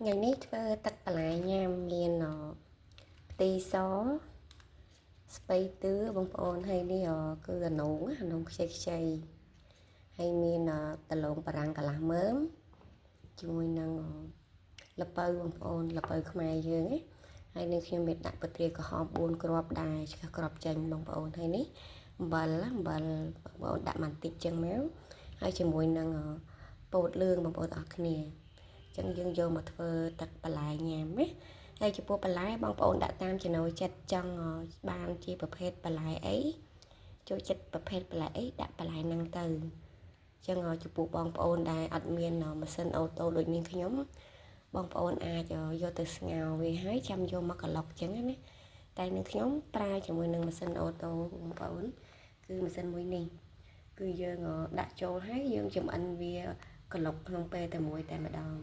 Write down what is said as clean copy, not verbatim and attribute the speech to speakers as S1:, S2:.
S1: Ngàyនេះធ្វើទឹកបន្លែញ៉ាំមានខ្ទិសស្ពៃតឿបងប្អូនហើយនេះគឺអានងខ្ចីហើយមានដលងបារាំងកន្លះមើមជាមួយនឹងល្ពៅបងប្អូនល្ពៅខ្មែរយើងណាហើយនេះខ្ញុំមានដាក់ពទ្រាក្រហម4គ្រាប់ដែរឆ្កឹះគ្រាប់ចាញ់បងប្អូនហើយនេះអំបិលបងប្អូនដាក់បន្តិចចឹងមកហើយជាមួយនឹងពោតលឿងបងប្អូនអរគ្នាចឹងយើងយកមកធ្វើទឹកបន្លែញ៉ាំណាហើយចំពោះបន្លែបងប្អូនដាក់តាមចំណូលចិត្តចង់បានជាប្រភេទបន្លែអីចូលចិត្តប្រភេទបន្លែអីដាក់បន្លែហ្នឹងទៅចឹងចំពោះបងប្អូនដែលអត់មានម៉ាស៊ីនអូតូដូចនាងខ្ញុំបងប្អូនអាចយកទៅស្ងោរវាហើយចាំយកមកក្លុកចឹងណាតែនឹងខ្ញុំប្រើជាមួយនឹងម៉ាស៊ីនអូតូបងប្អូនគឺម៉ាស៊ីនមួយនេះគឺយើងដាក់ចូលហើយយើងចម្អិនវាក្លុកក្នុងពេលតែមួយតែម្ដង